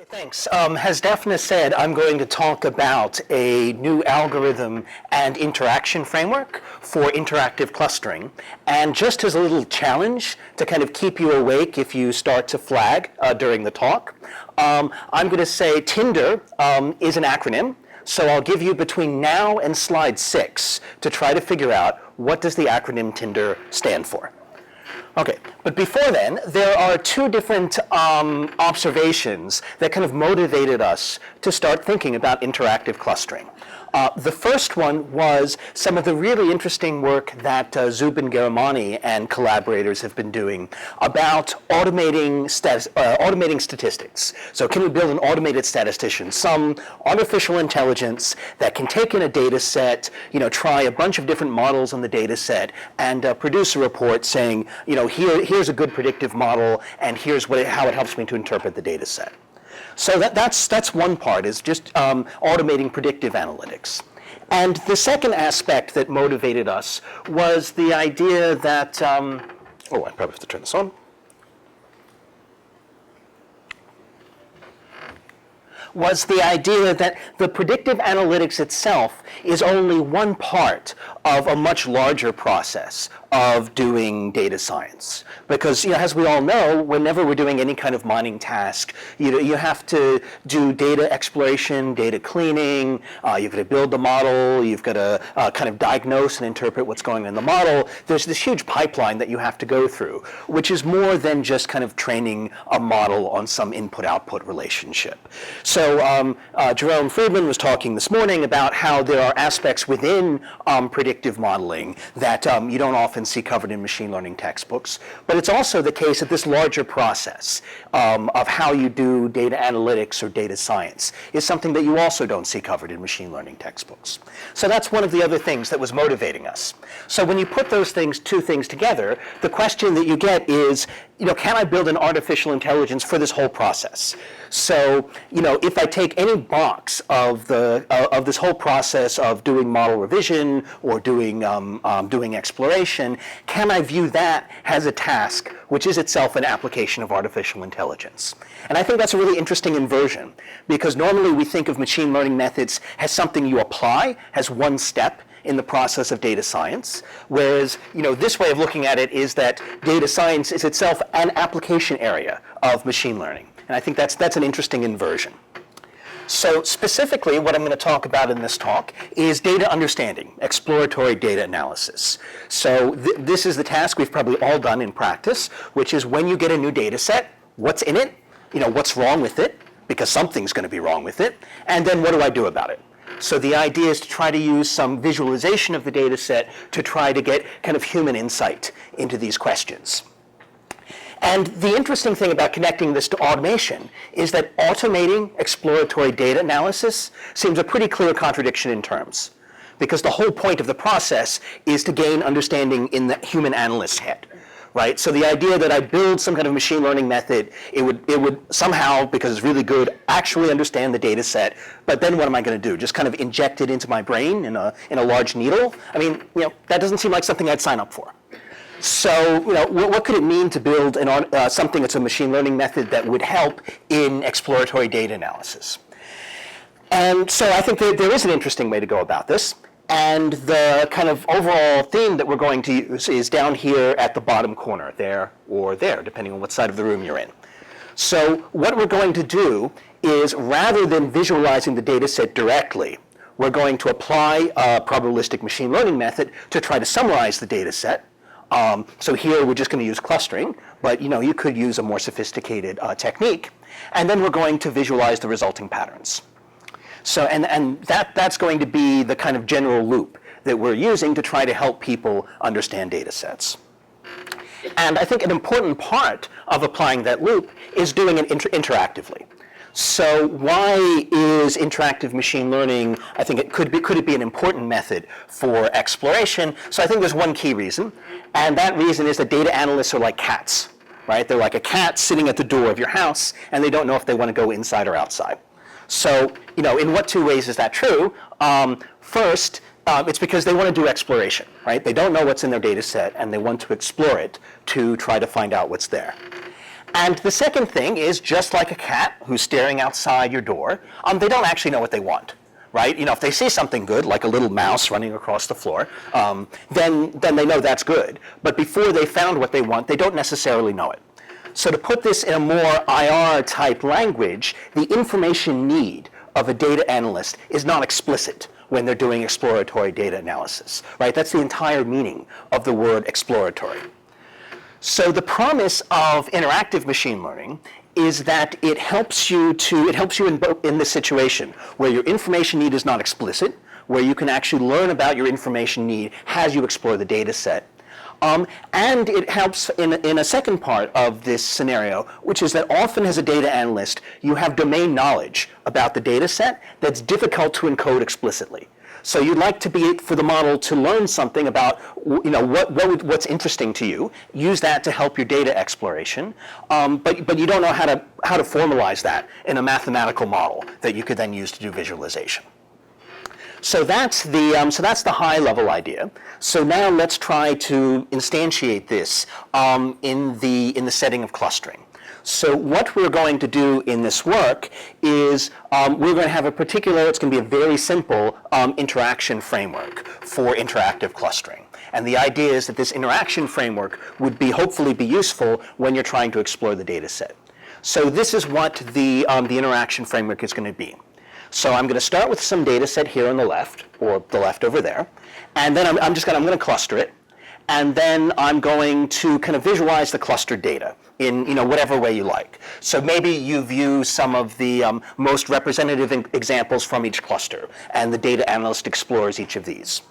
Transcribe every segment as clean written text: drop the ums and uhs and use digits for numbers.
Okay, thanks. As Daphne said, I'm going to talk about a new algorithm and interaction framework for interactive clustering. And just as a little challenge to kind of keep you awake if you start to flag during the talk, I'm going to say Tinder is an acronym. So I'll give you between now and slide 6 to try to figure out what does the acronym Tinder stand for. Okay, but before then, there are two different observations that kind of motivated us to start thinking about interactive clustering. The first one was some of the really interesting work that Zubin Garamani and collaborators have been doing about automating statistics. So can we build an automated statistician, some artificial intelligence that can take in a data set, try a bunch of different models on the data set and produce a report saying, here's a good predictive model and here's how it helps me to interpret the data set. So that's one part, is just automating predictive analytics. And the second aspect that motivated us was the idea that, I probably have to turn this on. Was the idea that the predictive analytics itself is only one part of a much larger process of doing data science. Because, as we all know, whenever we're doing any kind of mining task, you have to do data exploration, data cleaning, you've got to build the model, you've got to kind of diagnose and interpret what's going on in the model. There's this huge pipeline that you have to go through, which is more than just kind of training a model on some input-output relationship. So Jerome Friedman was talking this morning about how there are aspects within predictive modeling that you don't often see covered in machine learning textbooks. But it's also the case that this larger process of how you do data analytics or data science is something that you also don't see covered in machine learning textbooks. So that's one of the other things that was motivating us. So when you put those two things together, the question that you get is, can I build an artificial intelligence for this whole process? So, if I take any box of this whole process of doing model revision or doing exploration, can I view that as a task which is itself an application of artificial intelligence? And I think that's a really interesting inversion, because normally we think of machine learning methods as something you apply as one step in the process of data science, whereas this way of looking at it is that data science is itself an application area of machine learning. And I think that's an interesting inversion. So specifically, what I'm going to talk about in this talk is data understanding, exploratory data analysis. So this is the task we've probably all done in practice, which is when you get a new data set, what's in it, what's wrong with it, because something's going to be wrong with it, and then what do I do about it? So the idea is to try to use some visualization of the data set to try to get kind of human insight into these questions. And the interesting thing about connecting this to automation is that automating exploratory data analysis seems a pretty clear contradiction in terms, because the whole point of the process is to gain understanding in the human analyst's head. Right? So the idea that I build some kind of machine learning method, it would somehow, because it's really good, actually understand the data set. But then what am I going to do? Just kind of inject it into my brain in a large needle? I mean, that doesn't seem like something I'd sign up for. So, what could it mean to build something that's a machine learning method that would help in exploratory data analysis? And so I think that there is an interesting way to go about this. And the kind of overall theme that we're going to use is down here at the bottom corner, there or there, depending on what side of the room you're in. So what we're going to do is, rather than visualizing the data set directly, we're going to apply a probabilistic machine learning method to try to summarize the data set. So here we're just going to use clustering, but you could use a more sophisticated technique. And then we're going to visualize the resulting patterns. So, and that's going to be the kind of general loop that we're using to try to help people understand data sets. And I think an important part of applying that loop is doing it interactively. So why is interactive machine learning, I think could it be an important method for exploration? So I think there's one key reason, and that reason is that data analysts are like cats, right? They're like a cat sitting at the door of your house, and they don't know if they want to go inside or outside. So, in what two ways is that true? First, it's because they want to do exploration, right? They don't know what's in their data set, and they want to explore it to try to find out what's there. And the second thing is, just like a cat who's staring outside your door, they don't actually know what they want, right? You know, if they see something good, like a little mouse running across the floor, then they know that's good. But before they found what they want, they don't necessarily know it. So to put this in a more IR-type language, the information need of a data analyst is not explicit when they're doing exploratory data analysis, right? That's the entire meaning of the word exploratory. So the promise of interactive machine learning is that it helps you in this situation where your information need is not explicit, where you can actually learn about your information need as you explore the data set. And it helps in a second part of this scenario, which is that often as a data analyst, you have domain knowledge about the data set that's difficult to encode explicitly. So you'd like to be for the model to learn something about, you know, what's interesting to you. Use that to help your data exploration, but you don't know how to formalize that in a mathematical model that you could then use to do visualization. So that's the high-level idea. So now let's try to instantiate this in the setting of clustering. So what we're going to do in this work is we're going to have a particular, it's going to be a very simple interaction framework for interactive clustering. And the idea is that this interaction framework would hopefully be useful when you're trying to explore the data set. So this is what the interaction framework is going to be. So I'm going to start with some data set here on the left, or the left over there, and then I'm going to cluster it, and then I'm going to kind of visualize the clustered data in, you know, whatever way you like. So maybe you view some of the most representative examples from each cluster, and the data analyst explores each of these.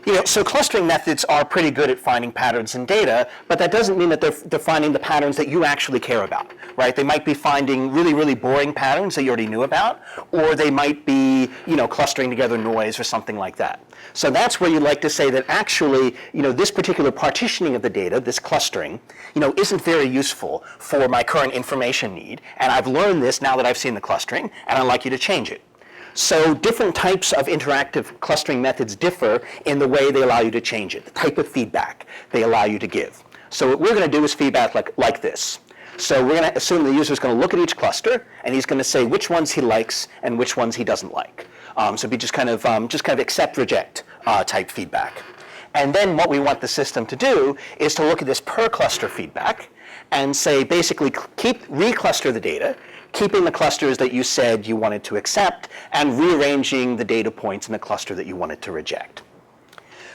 You know, so clustering methods are pretty good at finding patterns in data, but that doesn't mean that they're finding the patterns that you actually care about, right? They might be finding really, really boring patterns that you already knew about, or they might be, you know, clustering together noise or something like that. So that's where you'd like to say that actually, you know, this particular partitioning of the data, this clustering, you know, isn't very useful for my current information need, and I've learned this now that I've seen the clustering, and I'd like you to change it. So different types of interactive clustering methods differ in the way they allow you to change it, the type of feedback they allow you to give. So what we're going to do is feedback like this. So we're going to assume the user is going to look at each cluster, and he's going to say which ones he likes and which ones he doesn't like. So it'd be just kind of accept, reject type feedback. And then what we want the system to do is to look at this per cluster feedback and say basically recluster the data, keeping the clusters that you said you wanted to accept, and rearranging the data points in the cluster that you wanted to reject.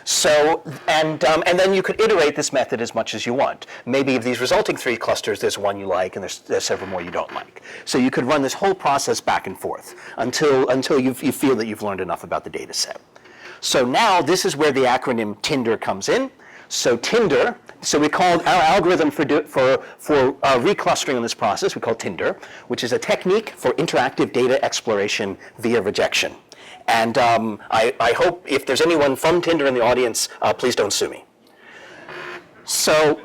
So, and then you could iterate this method as much as you want. Maybe of these resulting 3 clusters, there's one you like, and there's several more you don't like. So you could run this whole process back and forth until you feel that you've learned enough about the data set. So now this is where the acronym Tinder comes in. So Tinder, so we called our algorithm for reclustering in this process, we call Tinder, which is a technique for interactive data exploration via rejection. And I hope if there's anyone from Tinder in the audience, please don't sue me. So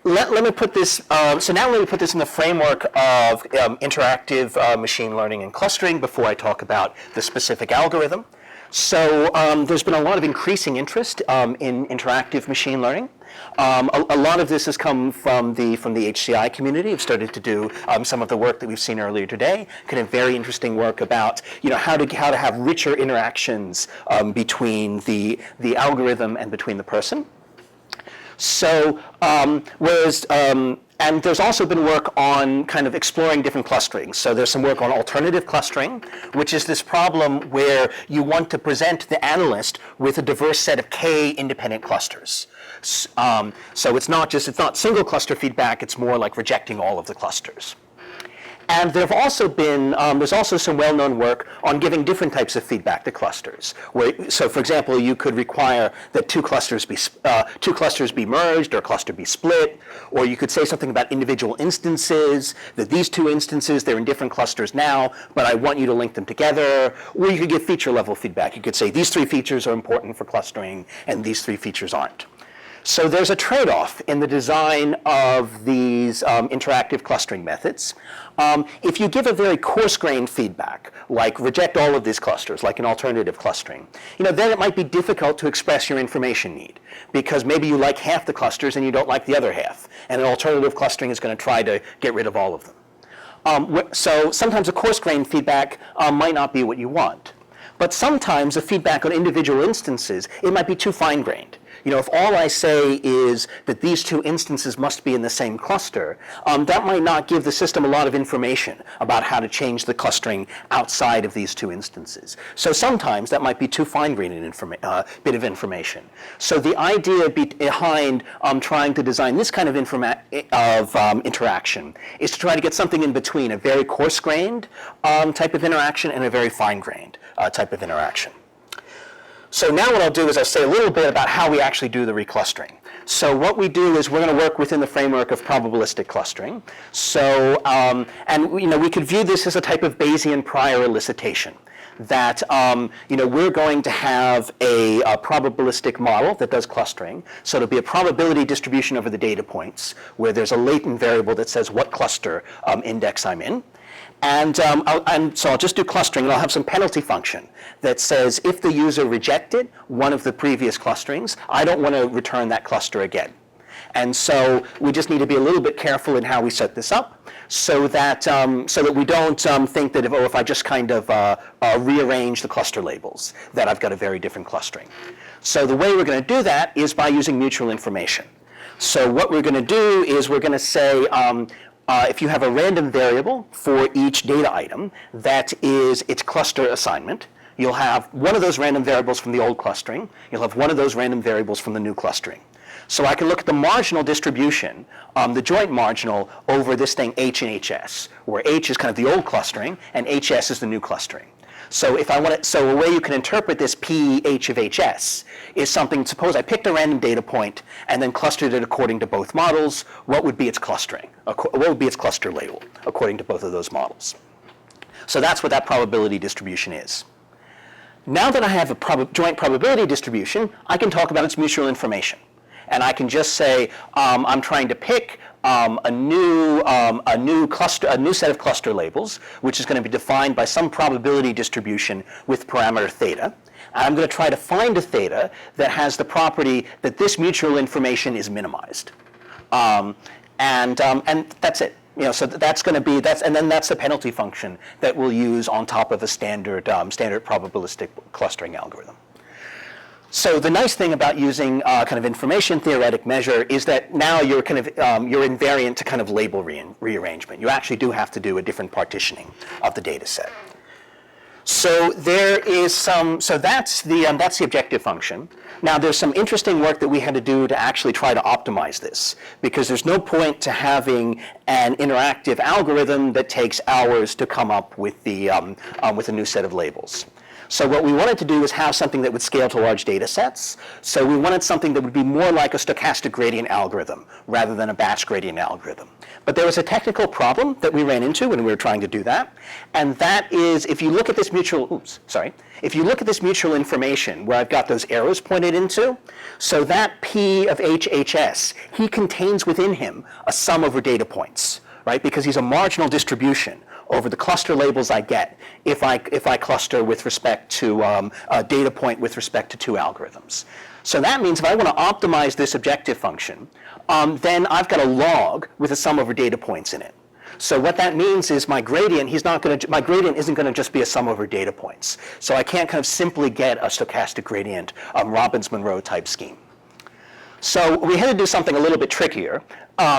let me put this, so now let me put this in the framework of interactive machine learning and clustering before I talk about the specific algorithm. So there's been a lot of increasing interest in interactive machine learning. A lot of this has come from the HCI community. I've started to do some of the work that we've seen earlier today. Kind of very interesting work about, you know, how to have richer interactions between the algorithm and between the person. So and there's also been work on kind of exploring different clusterings. So there's some work on alternative clustering, which is this problem where you want to present the analyst with a diverse set of k independent clusters. So it's not single cluster feedback, it's more like rejecting all of the clusters. And there's also some well-known work on giving different types of feedback to clusters. So for example, you could require that two clusters be merged or a cluster be split, or you could say something about individual instances, that these 2 instances, they're in different clusters now, but I want you to link them together. Or you could give feature level feedback. You could say these 3 features are important for clustering and these 3 features aren't. So there's a trade-off in the design of these interactive clustering methods. If you give a very coarse-grained feedback, like reject all of these clusters, like an alternative clustering, then it might be difficult to express your information need, because maybe you like half the clusters and you don't like the other half, and an alternative clustering is going to try to get rid of all of them. So sometimes a coarse-grained feedback might not be what you want. But sometimes a feedback on individual instances, it might be too fine-grained. If all I say is that these two instances must be in the same cluster, that might not give the system a lot of information about how to change the clustering outside of these two instances. So sometimes that might be too fine-grained an bit of information. So the idea behind trying to design this kind of interaction is to try to get something in between a very coarse-grained type of interaction and a very fine-grained type of interaction. So now what I'll do is I'll say a little bit about how we actually do the reclustering. So what we do is we're going to work within the framework of probabilistic clustering. So, we could view this as a type of Bayesian prior elicitation. That we're going to have a probabilistic model that does clustering. So it'll be a probability distribution over the data points, where there's a latent variable that says what cluster index I'm in. And so I'll just do clustering, and I'll have some penalty function that says if the user rejected one of the previous clusterings, I don't want to return that cluster again. And so we just need to be a little bit careful in how we set this up, so that we don't think that if I just kind of rearrange the cluster labels, that I've got a very different clustering. So the way we're going to do that is by using mutual information. So what we're going to do is we're going to say, if you have a random variable for each data item that is its cluster assignment, you'll have one of those random variables from the old clustering. You'll have one of those random variables from the new clustering. So I can look at the marginal distribution, the joint marginal, over this thing H and HS, where H is kind of the old clustering and HS is the new clustering. So so a way you can interpret this PH of HS is something, suppose I picked a random data point and then clustered it according to both models, what would be its clustering? What would be its cluster label according to both of those models? So that's what that probability distribution is. Now that I have a joint probability distribution, I can talk about its mutual information. And I can just say, I'm trying to pick a new set of cluster labels, which is going to be defined by some probability distribution with parameter theta. And I'm going to try to find a theta that has the property that this mutual information is minimized. And that's it. So that's going to be and then that's the penalty function that we'll use on top of a standard probabilistic clustering algorithm. So the nice thing about using kind of information theoretic measure is that now you're you're invariant to kind of label rearrangement. You actually do have to do a different partitioning of the data set. So there is so that's the objective function. Now there's some interesting work that we had to do to actually try to optimize this, because there's no point to having an interactive algorithm that takes hours to come up with with a new set of labels. So what we wanted to do was have something that would scale to large data sets. So we wanted something that would be more like a stochastic gradient algorithm rather than a batch gradient algorithm. But there was a technical problem that we ran into when we were trying to do that. And that is, if you look at this mutual information where I've got those arrows pointed into, so that P of HHS, he contains within him a sum over data points, right? Because he's a marginal distribution over the cluster labels I get if I cluster with respect to a data point with respect to two algorithms. So that means if I want to optimize this objective function, then I've got a log with a sum over data points in it. So what that means is my gradient isn't going to just be a sum over data points. So I can't kind of simply get a stochastic gradient Robbins-Monroe type scheme. So we had to do something a little bit trickier.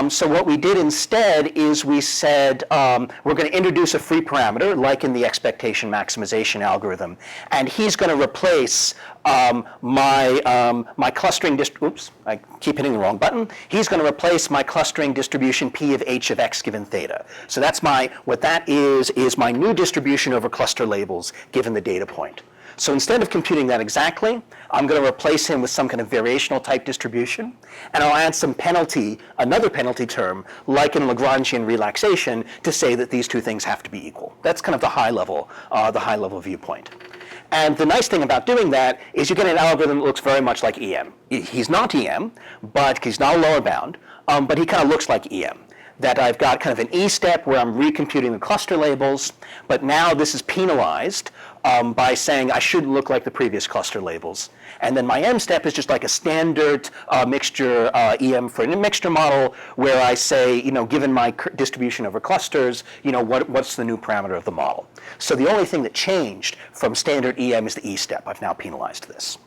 So what we did instead is we said we're going to introduce a free parameter, like in the expectation maximization algorithm, and he's going to replace my clustering I keep hitting the wrong button. He's going to replace my clustering distribution P of H of X given theta. So that's what that is my new distribution over cluster labels given the data point. So instead of computing that exactly, I'm going to replace him with some kind of variational type distribution, and I'll add some another penalty term, like in Lagrangian relaxation, to say that these two things have to be equal. That's kind of the high level viewpoint. And the nice thing about doing that is you get an algorithm that looks very much like EM. He's not EM, but he's not a lower bound, but he kind of looks like EM. That I've got kind of an E step where I'm recomputing the cluster labels, but now this is penalized by saying I should look like the previous cluster labels. And then my M step is just like a standard mixture EM for a mixture model where I say, given my distribution over clusters, what's the new parameter of the model? So the only thing that changed from standard EM is the E step. I've now penalized this.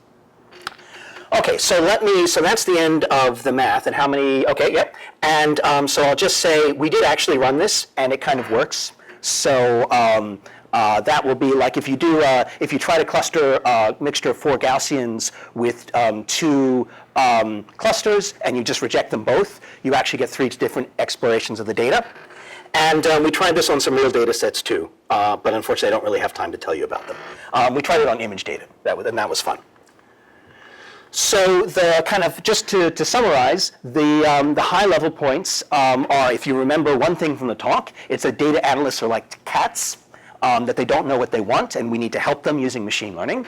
Okay, so that's the end of the math and how many, okay, yep. And so I'll just say we did actually run this and it kind of works. So that will be like if you try to cluster a mixture of 4 Gaussians with 2 clusters and you just reject them both, you actually get 3 different explorations of the data. And we tried this on some real data sets too, but unfortunately I don't really have time to tell you about them. We tried it on image data, and that was fun. So the kind of, just to summarize, the high-level points are, if you remember one thing from the talk, it's that data analysts are like cats, that they don't know what they want, and we need to help them using machine learning.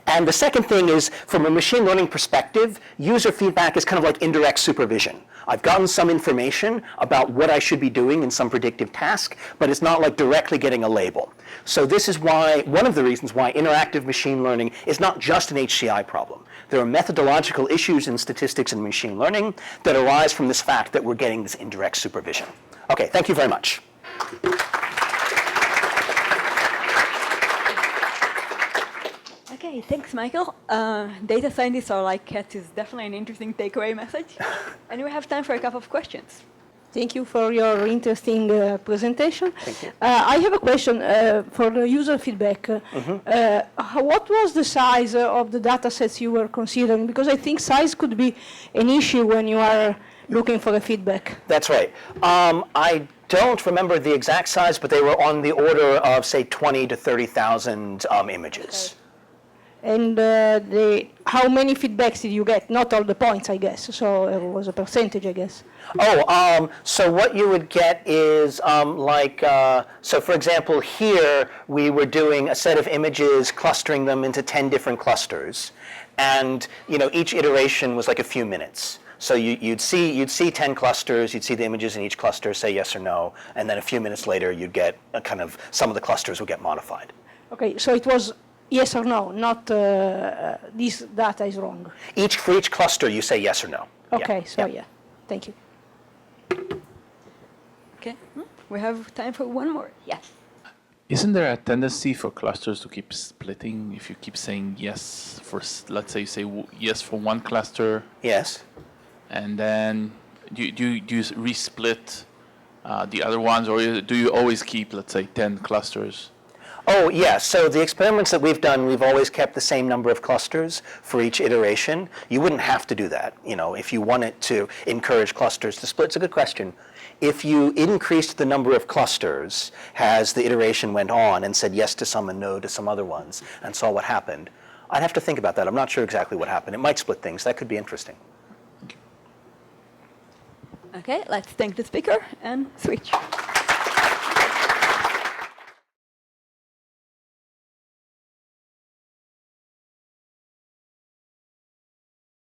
And the second thing is, from a machine learning perspective, user feedback is kind of like indirect supervision. I've gotten some information about what I should be doing in some predictive task, but it's not like directly getting a label. So this is why, one of the reasons why interactive machine learning is not just an HCI problem. There are methodological issues in statistics and machine learning that arise from this fact that we're getting this indirect supervision. Okay, thank you very much. Okay, thanks, Michael. Data scientists are like cats is definitely an interesting takeaway message. And we have time for a couple of questions. Thank you for your interesting presentation. Thank you. I have a question for the user feedback. What was the size of the data sets you were considering? Because I think size could be an issue when you are looking for a feedback. That's right. I don't remember the exact size, but they were on the order of, say, 20 to 30,000 images. Okay. And how many feedbacks did you get? Not all the points, I guess. So it was a percentage, I guess. Oh, so what you would get is so for example, here we were doing a set of images, clustering them into 10 different clusters. And each iteration was like a few minutes. So you'd see 10 clusters, you'd see the images in each cluster, say yes or no, and then a few minutes later you'd get a kind of, some of the clusters would get modified. Okay, so it was yes or no, not this data is wrong. For each cluster you say yes or no. Okay, yeah. so yeah, thank you. Okay, we have time for one more. Yes. Isn't there a tendency for clusters to keep splitting if you keep saying yes for, let's say you say yes for one cluster? Yes. And then do you resplit the other ones, or do you always keep, let's say, 10 clusters? Oh, yeah. So the experiments that we've done, we've always kept the same number of clusters for each iteration. You wouldn't have to do that, if you wanted to encourage clusters to split. It's a good question. If you increased the number of clusters as the iteration went on and said yes to some and no to some other ones and saw what happened, I'd have to think about that. I'm not sure exactly what happened. It might split things. That could be interesting. Okay, let's thank the speaker and switch.